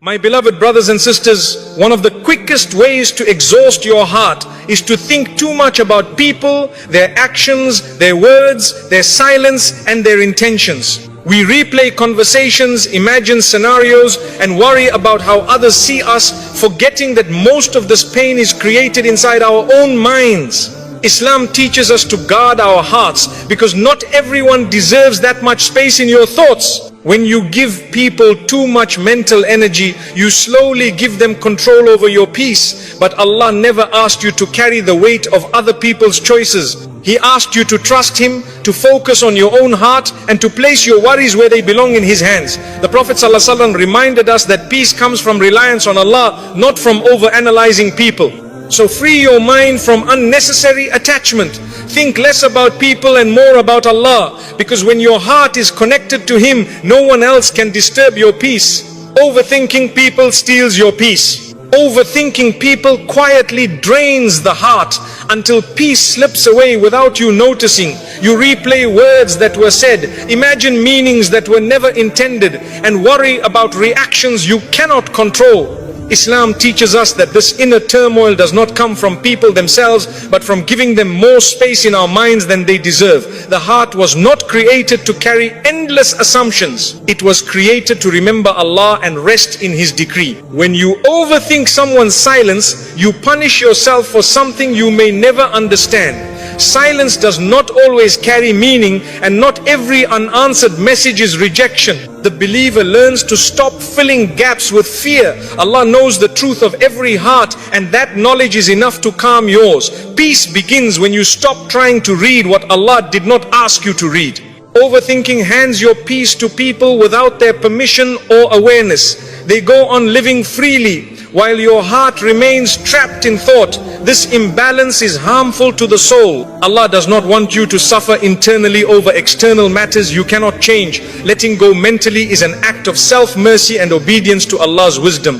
My beloved brothers and sisters, one of the quickest ways to exhaust your heart is to think too much about people, their actions, their words, their silence, and their intentions. We replay conversations, imagine scenarios, and worry about how others see us, forgetting that most of this pain is created inside our own minds. Islam teaches us to guard our hearts because not everyone deserves that much space in your thoughts. When you give people too much mental energy, you slowly give them control over your peace. But Allah never asked you to carry the weight of other people's choices. He asked you to trust Him, to focus on your own heart, and to place your worries where they belong, in His hands. The Prophet ﷺ reminded us that peace comes from reliance on Allah, not from over-analyzing people. So free your mind from unnecessary attachment. Think less about people and more about Allah, because when your heart is connected to Him, no one else can disturb your peace. Overthinking people steals your peace. Overthinking people quietly drains the heart until peace slips away without you noticing. You replay words that were said, imagine meanings that were never intended, and worry about reactions you cannot control. Islam teaches us that this inner turmoil does not come from people themselves, but from giving them more space in our minds than they deserve. The heart was not created to carry endless assumptions. It was created to remember Allah and rest in His decree. When you overthink someone's silence, you punish yourself for something you may never understand. Silence does not always carry meaning, and not every unanswered message is rejection. The believer learns to stop filling gaps with fear. Allah knows the truth of every heart, and that knowledge is enough to calm yours. Peace begins when you stop trying to read what Allah did not ask you to read. Overthinking hands your peace to people without their permission or awareness. They go on living freely while your heart remains trapped in thought. This imbalance is harmful to the soul. Allah does not want you to suffer internally over external matters you cannot change. Letting go mentally is an act of self-mercy and obedience to Allah's wisdom.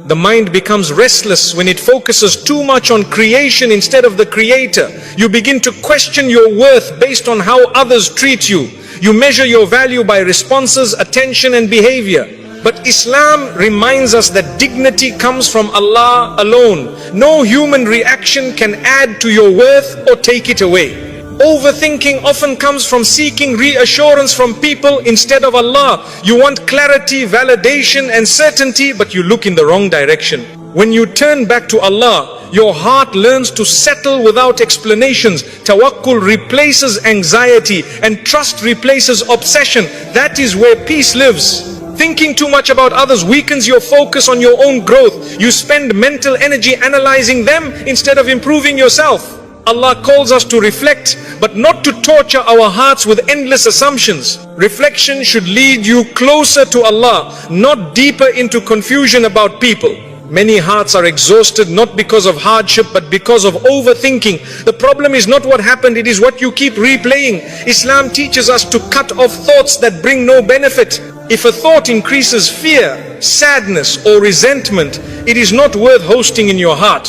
The mind becomes restless when it focuses too much on creation instead of the Creator. You begin to question your worth based on how others treat you. You measure your value by responses, attention, and behavior. But Islam reminds us that dignity comes from Allah alone. No human reaction can add to your worth or take it away. Overthinking often comes from seeking reassurance from people instead of Allah. You want clarity, validation, and certainty, but you look in the wrong direction. When you turn back to Allah, your heart learns to settle without explanations. Tawakkul replaces anxiety, and trust replaces obsession. That is where peace lives. Thinking too much about others weakens your focus on your own growth. You spend mental energy analyzing them instead of improving yourself. Allah calls us to reflect, but not to torture our hearts with endless assumptions. Reflection should lead you closer to Allah, not deeper into confusion about people. Many hearts are exhausted not because of hardship, but because of overthinking. The problem is not what happened, it is what you keep replaying. Islam teaches us to cut off thoughts that bring no benefit. If a thought increases fear, sadness, or resentment, it is not worth hosting in your heart.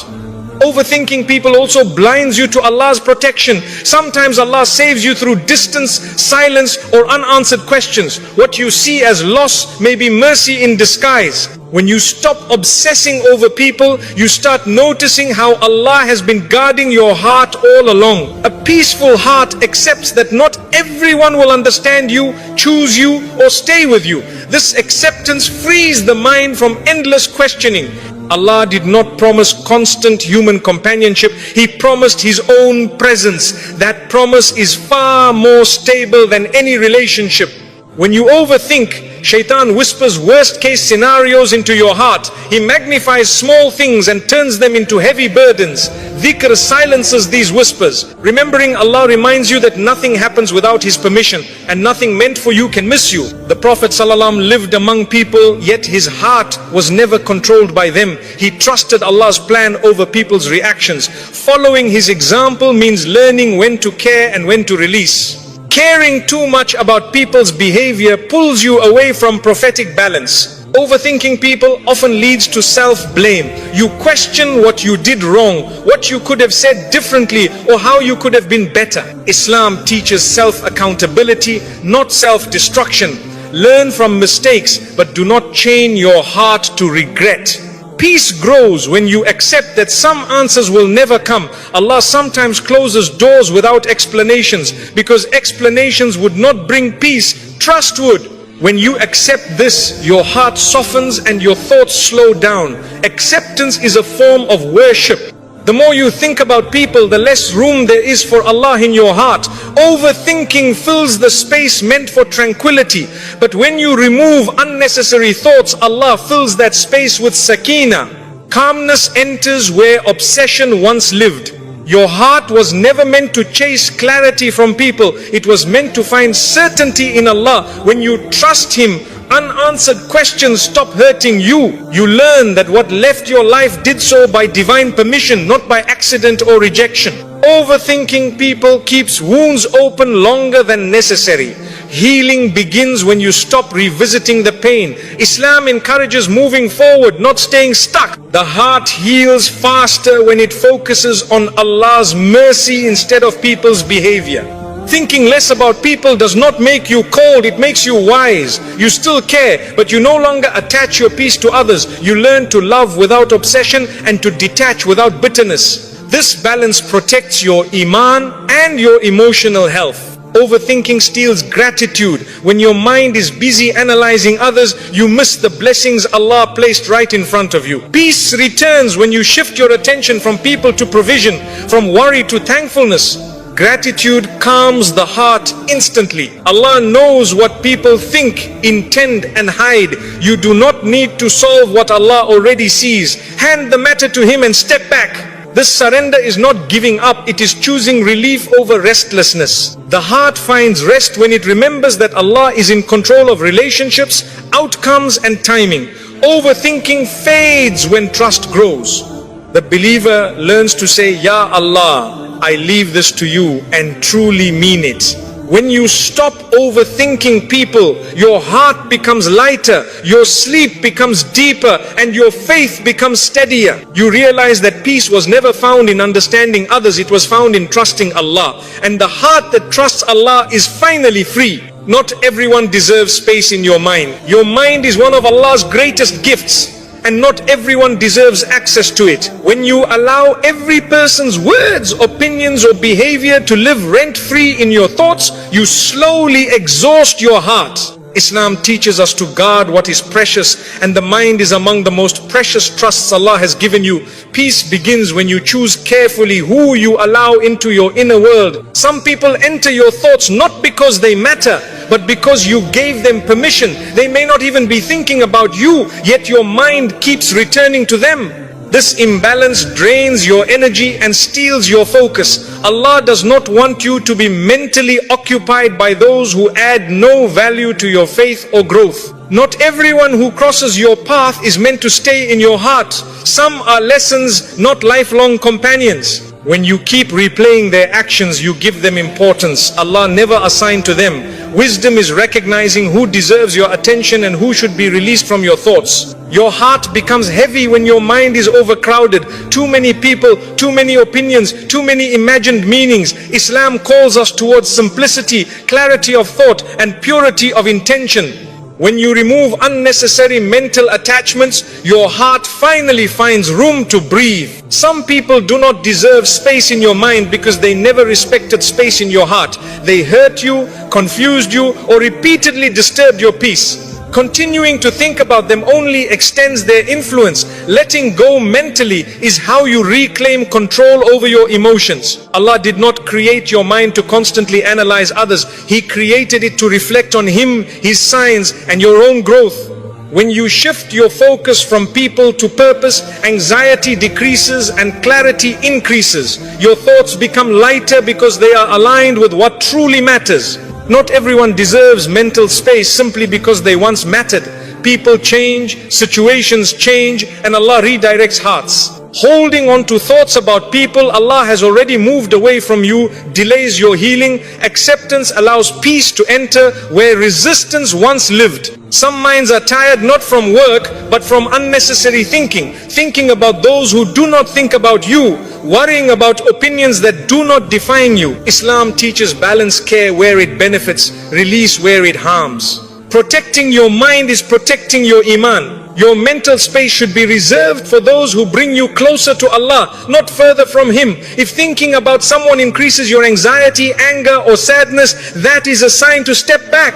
Overthinking people also blinds you to Allah's protection. Sometimes Allah saves you through distance, silence, or unanswered questions. What you see as loss may be mercy in disguise. When you stop obsessing over people, you start noticing how Allah has been guarding your heart all along. A peaceful heart accepts that not everyone will understand you, choose you, or stay with you. This acceptance frees the mind from endless questioning. Allah did not promise constant human companionship. He promised His own presence. That promise is far more stable than any relationship. When you overthink, Shaitan whispers worst case scenarios into your heart. He magnifies small things and turns them into heavy burdens. Dhikr silences these whispers. Remembering Allah reminds you that nothing happens without His permission, and nothing meant for you can miss you. The Prophet ﷺ lived among people, yet his heart was never controlled by them. He trusted Allah's plan over people's reactions. Following his example means learning when to care and when to release. Caring too much about people's behavior pulls you away from prophetic balance. Overthinking people often leads to self-blame. You question what you did wrong, what you could have said differently, or how you could have been better. Islam teaches self-accountability, not self-destruction. Learn from mistakes, but do not chain your heart to regret. Peace grows when you accept that some answers will never come. Allah sometimes closes doors without explanations, because explanations would not bring peace. Trust would. When you accept this, your heart softens and your thoughts slow down. Acceptance is a form of worship. The more you think about people, the less room there is for Allah in your heart. Overthinking fills the space meant for tranquility. But when you remove unnecessary thoughts, Allah fills that space with sakina. Calmness enters where obsession once lived. Your heart was never meant to chase clarity from people. It was meant to find certainty in Allah. When you trust Him, unanswered questions stop hurting you. You learn that what left your life did so by divine permission, not by accident or rejection. Overthinking people keeps wounds open longer than necessary. Healing begins when you stop revisiting the pain. Islam encourages moving forward, not staying stuck. The heart heals faster when it focuses on Allah's mercy instead of people's behavior. Thinking less about people does not make you cold, it makes you wise. You still care, but you no longer attach your peace to others. You learn to love without obsession and to detach without bitterness. This balance protects your iman and your emotional health. Overthinking steals gratitude. When your mind is busy analyzing others, you miss the blessings Allah placed right in front of you. Peace returns when you shift your attention from people to provision, from worry to thankfulness. Gratitude calms the heart instantly. Allah knows what people think, intend and hide. You do not need to solve what Allah already sees. Hand the matter to Him and step back. This surrender is not giving up, it is choosing relief over restlessness. The heart finds rest when it remembers that Allah is in control of relationships, outcomes and timing. Overthinking fades when trust grows. The believer learns to say, Ya Allah, I leave this to you, and truly mean it. When you stop overthinking people, your heart becomes lighter, your sleep becomes deeper, and your faith becomes steadier. You realize that peace was never found in understanding others, it was found in trusting Allah. And the heart that trusts Allah is finally free. Not everyone deserves space in your mind. Your mind is one of Allah's greatest gifts, and not everyone deserves access to it. When you allow every person's words, opinions or behavior to live rent-free in your thoughts, you slowly exhaust your heart. Islam teaches us to guard what is precious, and the mind is among the most precious trusts Allah has given you. Peace begins when you choose carefully who you allow into your inner world. Some people enter your thoughts not because they matter, but because you gave them permission. They may not even be thinking about you, yet your mind keeps returning to them. This imbalance drains your energy and steals your focus. Allah does not want you to be mentally occupied by those who add no value to your faith or growth. Not everyone who crosses your path is meant to stay in your heart. Some are lessons, not lifelong companions. When you keep replaying their actions, you give them importance Allah never assigned to them. Wisdom is recognizing who deserves your attention and who should be released from your thoughts. Your heart becomes heavy when your mind is overcrowded. Too many people, too many opinions, too many imagined meanings. Islam calls us towards simplicity, clarity of thought and purity of intention. When you remove unnecessary mental attachments, your heart finally finds room to breathe. Some people do not deserve space in your mind because they never respected space in your heart. They hurt you, confused you, or repeatedly disturbed your peace. Continuing to think about them only extends their influence. Letting go mentally is how you reclaim control over your emotions. Allah did not create your mind to constantly analyze others. He created it to reflect on Him, His signs, and your own growth. When you shift your focus from people to purpose, anxiety decreases and clarity increases. Your thoughts become lighter because they are aligned with what truly matters. Not everyone deserves mental space simply because they once mattered. People change, situations change, and Allah redirects hearts. Holding on to thoughts about people Allah has already moved away from you delays your healing. Acceptance allows peace to enter where resistance once lived. Some minds are tired not from work but from unnecessary thinking. Thinking about those who do not think about you. Worrying about opinions that do not define you. Islam teaches balanced care where it benefits, release where it harms. Protecting your mind is protecting your iman. Your mental space should be reserved for those who bring you closer to Allah, not further from Him. If thinking about someone increases your anxiety, anger or sadness, that is a sign to step back.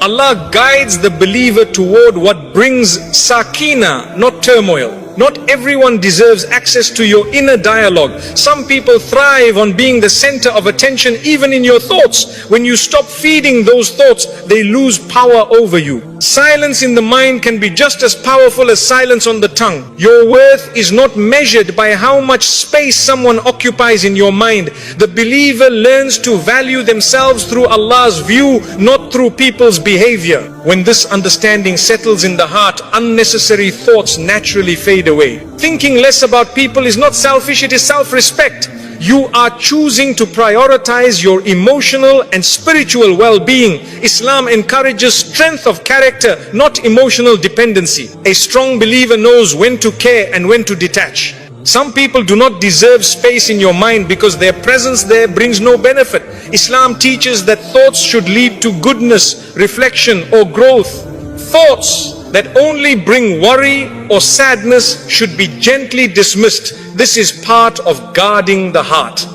Allah guides the believer toward what brings sakina, not turmoil. Not everyone deserves access to your inner dialogue. Some people thrive on being the center of attention even in your thoughts. When you stop feeding those thoughts, they lose power over you. Silence in the mind can be just as powerful as silence on the tongue. Your worth is not measured by how much space someone occupies in your mind. The believer learns to value themselves through Allah's view, not through people's behavior. When this understanding settles in the heart, unnecessary thoughts naturally fade away. Thinking less about people is not selfish, it is self-respect. You are choosing to prioritize your emotional and spiritual well-being. Islam encourages strength of character, not emotional dependency. A strong believer knows when to care and when to detach. Some people do not deserve space in your mind because their presence there brings no benefit. Islam teaches that thoughts should lead to goodness, reflection or growth. Thoughts that only bring worry or sadness should be gently dismissed. This is part of guarding the heart.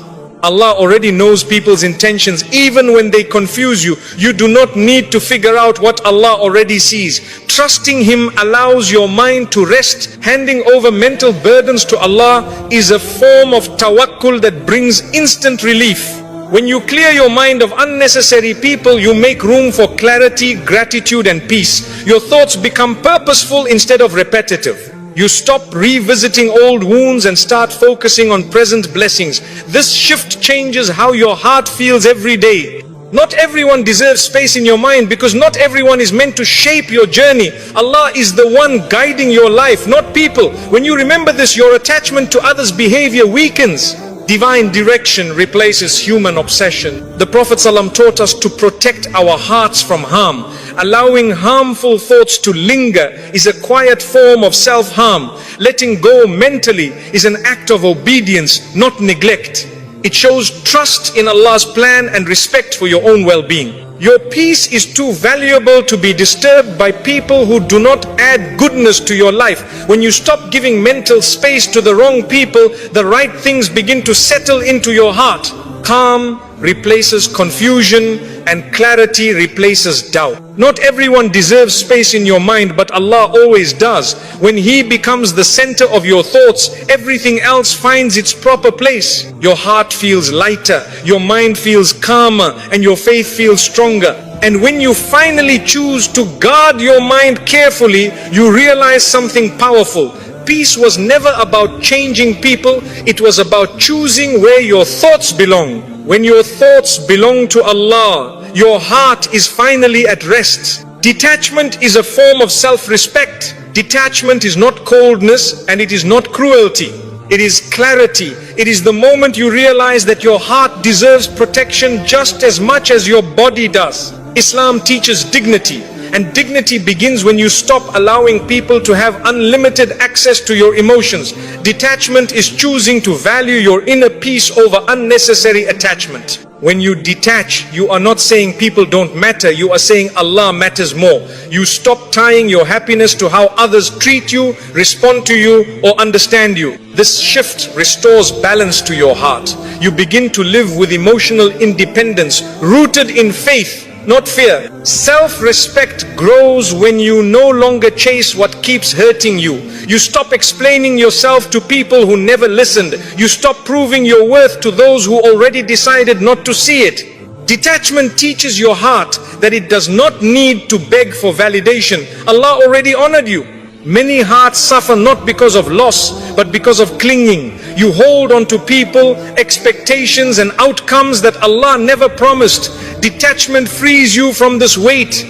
Allah already knows people's intentions even when they confuse you. You do not need to figure out what Allah already sees. Trusting Him allows your mind to rest. Handing over mental burdens to Allah is a form of tawakkul that brings instant relief. When you clear your mind of unnecessary people, you make room for clarity, gratitude and peace. Your thoughts become purposeful instead of repetitive. You stop revisiting old wounds and start focusing on present blessings. This shift changes how your heart feels every day. Not everyone deserves space in your mind because not everyone is meant to shape your journey. Allah is the one guiding your life, not people. When you remember this, your attachment to others' behavior weakens. Divine direction replaces human obsession. The Prophet ﷺ taught us to protect our hearts from harm. Allowing harmful thoughts to linger is a quiet form of self-harm. Letting go mentally is an act of obedience, not neglect. It shows trust in Allah's plan and respect for your own well-being. Your peace is too valuable to be disturbed by people who do not add goodness to your life. When you stop giving mental space to the wrong people, the right things begin to settle into your heart. Calm replaces confusion and clarity replaces doubt. Not everyone deserves space in your mind, but Allah always does. When He becomes the center of your thoughts, everything else finds its proper place. Your heart feels lighter, your mind feels calmer, and your faith feels stronger. And when you finally choose to guard your mind carefully, you realize something powerful. Peace was never about changing people, it was about choosing where your thoughts belong. When your thoughts belong to Allah, your heart is finally at rest. Detachment is a form of self-respect. Detachment is not coldness and it is not cruelty. It is clarity. It is the moment you realize that your heart deserves protection just as much as your body does. Islam teaches dignity. And dignity begins when you stop allowing people to have unlimited access to your emotions. Detachment is choosing to value your inner peace over unnecessary attachment. When you detach, you are not saying people don't matter, you are saying Allah matters more. You stop tying your happiness to how others treat you, respond to you, or understand you. This shift restores balance to your heart. You begin to live with emotional independence, rooted in faith, not fear. Self-respect grows when you no longer chase what keeps hurting you. You stop explaining yourself to people who never listened. You stop proving your worth to those who already decided not to see it. Detachment teaches your heart that it does not need to beg for validation. Allah already honored you. Many hearts suffer not because of loss, but because of clinging. You hold on to people, expectations and outcomes that Allah never promised. Detachment frees you from this weight.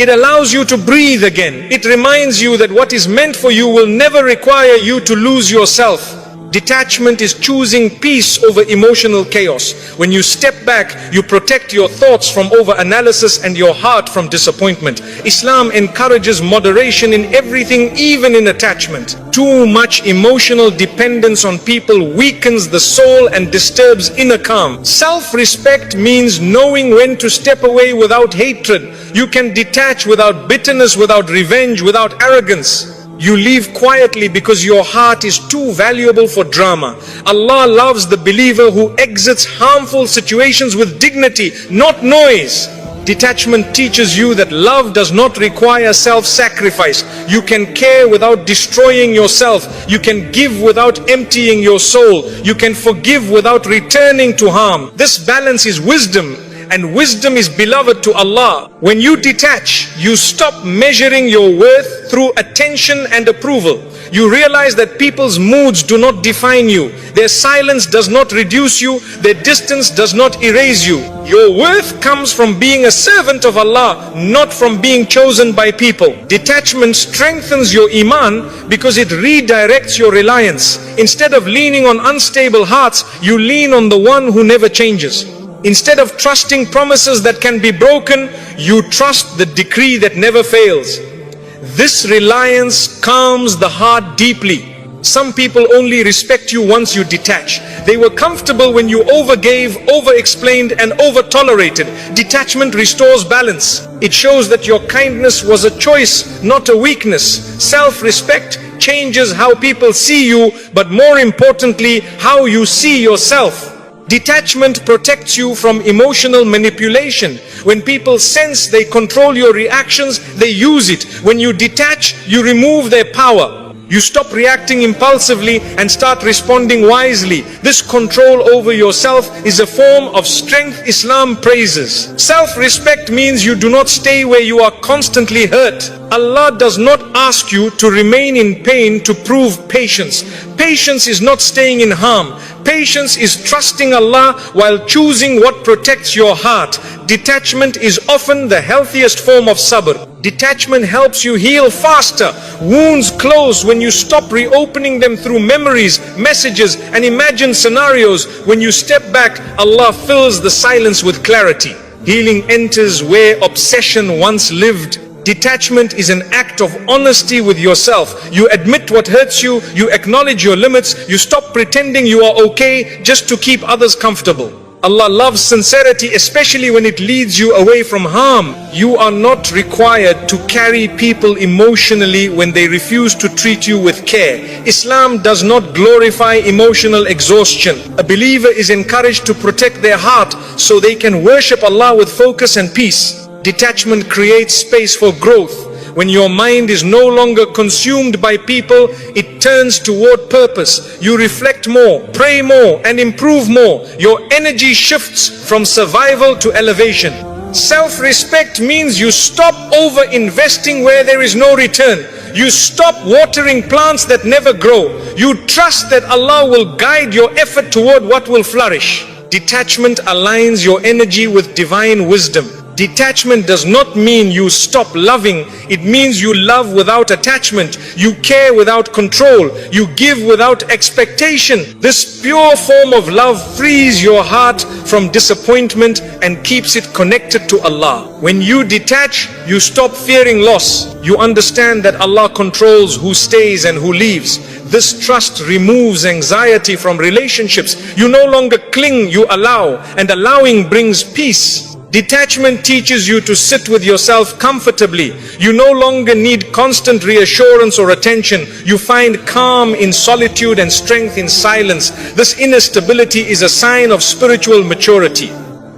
It allows you to breathe again. It reminds you that what is meant for you will never require you to lose yourself. Detachment is choosing peace over emotional chaos. When you step back, you protect your thoughts from over-analysis and your heart from disappointment. Islam encourages moderation in everything, even in attachment. Too much emotional dependence on people weakens the soul and disturbs inner calm. Self-respect means knowing when to step away without hatred. You can detach without bitterness, without revenge, without arrogance. You leave quietly because your heart is too valuable for drama. Allah loves the believer who exits harmful situations with dignity, not noise. Detachment teaches you that love does not require self-sacrifice. You can care without destroying yourself. You can give without emptying your soul. You can forgive without returning to harm. This balance is wisdom, and wisdom is beloved to Allah. When you detach, you stop measuring your worth through attention and approval. You realize that people's moods do not define you. Their silence does not reduce you. Their distance does not erase you. Your worth comes from being a servant of Allah, not from being chosen by people. Detachment strengthens your iman because it redirects your reliance. Instead of leaning on unstable hearts, you lean on the one who never changes. Instead of trusting promises that can be broken, you trust the decree that never fails. This reliance calms the heart deeply. Some people only respect you once you detach. They were comfortable when you overgave, over-explained, and over-tolerated. Detachment restores balance. It shows that your kindness was a choice, not a weakness. Self-respect changes how people see you, but more importantly, how you see yourself. Detachment protects you from emotional manipulation. When people sense they control your reactions, they use it. When you detach, you remove their power. You stop reacting impulsively and start responding wisely. This control over yourself is a form of strength Islam praises. Self-respect means you do not stay where you are constantly hurt. Allah does not ask you to remain in pain to prove patience. Patience is not staying in harm. Patience is trusting Allah while choosing what protects your heart. Detachment is often the healthiest form of sabr. Detachment helps you heal faster. Wounds close when you stop reopening them through memories, messages, and imagined scenarios. When you step back, Allah fills the silence with clarity. Healing enters where obsession once lived. Detachment is an act of honesty with yourself. You admit what hurts you, you acknowledge your limits, you stop pretending you are okay just to keep others comfortable. Allah loves sincerity, especially when it leads you away from harm. You are not required to carry people emotionally when they refuse to treat you with care. Islam does not glorify emotional exhaustion. A believer is encouraged to protect their heart so they can worship Allah with focus and peace. Detachment creates space for growth. When your mind is no longer consumed by people, it turns toward purpose. You reflect more, pray more, and improve more. Your energy shifts from survival to elevation. Self-respect means you stop over-investing where there is no return. You stop watering plants that never grow. You trust that Allah will guide your effort toward what will flourish. Detachment aligns your energy with divine wisdom. Detachment does not mean you stop loving. It means you love without attachment. You care without control. You give without expectation. This pure form of love frees your heart from disappointment and keeps it connected to Allah. When you detach, you stop fearing loss. You understand that Allah controls who stays and who leaves. This trust removes anxiety from relationships. You no longer cling, you allow, and allowing brings peace. Detachment teaches you to sit with yourself comfortably. You no longer need constant reassurance or attention. You find calm in solitude and strength in silence. This inner stability is a sign of spiritual maturity.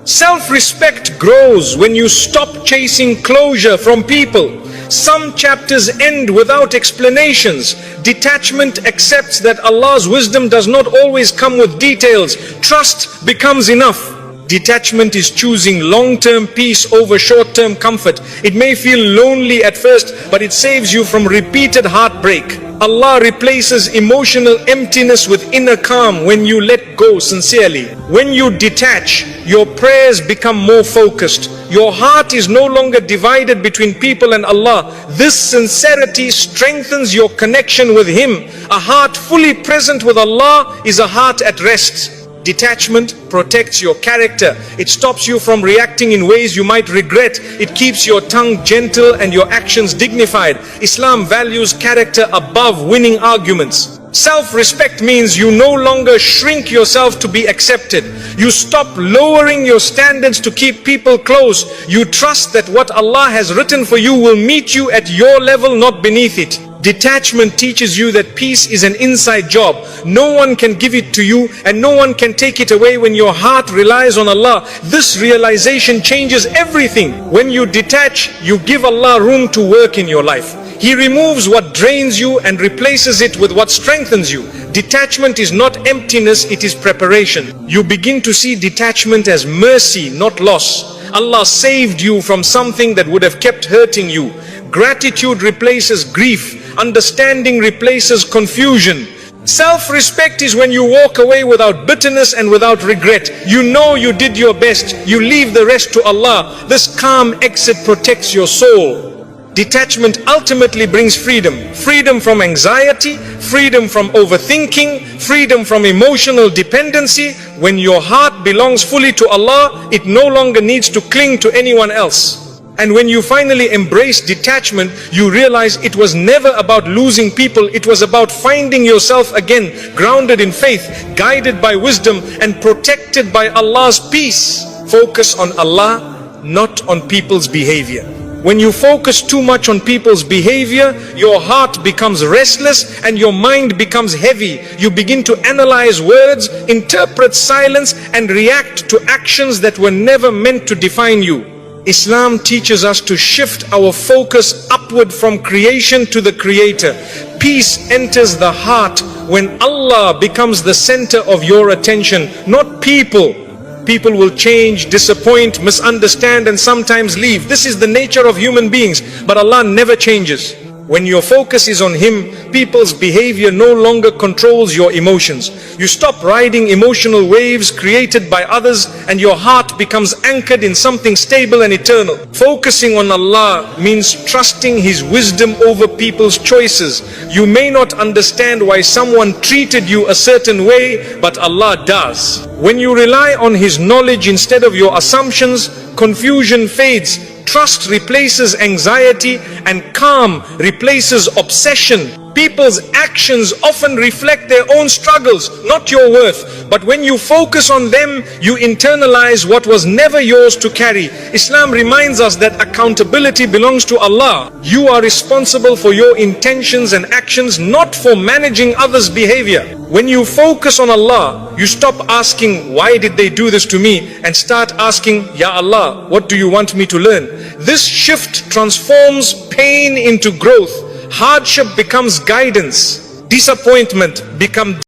Self-respect grows when you stop chasing closure from people. Some chapters end without explanations. Detachment accepts that Allah's wisdom does not always come with details. Trust becomes enough. Detachment is choosing long-term peace over short-term comfort. It may feel lonely at first, but it saves you from repeated heartbreak. Allah replaces emotional emptiness with inner calm when you let go sincerely. When you detach, your prayers become more focused. Your heart is no longer divided between people and Allah. This sincerity strengthens your connection with Him. A heart fully present with Allah is a heart at rest. Detachment protects your character. It stops you from reacting in ways you might regret. It keeps your tongue gentle and your actions dignified. Islam values character above winning arguments. Self-respect means you no longer shrink yourself to be accepted. You stop lowering your standards to keep people close. You trust that what Allah has written for you will meet you at your level, not beneath it. Detachment teaches you that peace is an inside job. No one can give it to you and no one can take it away when your heart relies on Allah. This realization changes everything. When you detach, you give Allah room to work in your life. He removes what drains you and replaces it with what strengthens you. Detachment is not emptiness, it is preparation. You begin to see detachment as mercy, not loss. Allah saved you from something that would have kept hurting you. Gratitude replaces grief. Understanding replaces confusion. Self-respect is when you walk away without bitterness and without regret. You know you did your best. You leave the rest to Allah. This calm exit protects your soul. Detachment ultimately brings freedom. Freedom from anxiety, freedom from overthinking, freedom from emotional dependency. When your heart belongs fully to Allah, it no longer needs to cling to anyone else. And when you finally embrace detachment, you realize it was never about losing people. It was about finding yourself again, grounded in faith, guided by wisdom, and protected by Allah's peace. Focus on Allah, not on people's behavior. When you focus too much on people's behavior, your heart becomes restless and your mind becomes heavy. You begin to analyze words, interpret silence, and react to actions that were never meant to define you. Islam teaches us to shift our focus upward from creation to the Creator. Peace enters the heart when Allah becomes the center of your attention, not people. People will change, disappoint, misunderstand, and sometimes leave. This is the nature of human beings, but Allah never changes. When your focus is on Him, people's behavior no longer controls your emotions. You stop riding emotional waves created by others and your heart becomes anchored in something stable and eternal. Focusing on Allah means trusting His wisdom over people's choices. You may not understand why someone treated you a certain way, but Allah does. When you rely on His knowledge instead of your assumptions, confusion fades. Trust replaces anxiety and calm replaces obsession. People's actions often reflect their own struggles, not your worth. But when you focus on them, you internalize what was never yours to carry. Islam reminds us that accountability belongs to Allah. You are responsible for your intentions and actions, not for managing others' behavior. When you focus on Allah, you stop asking, why did they do this to me? And start asking, Ya Allah, what do you want me to learn? This shift transforms pain into growth. Hardship becomes guidance. Disappointment becomes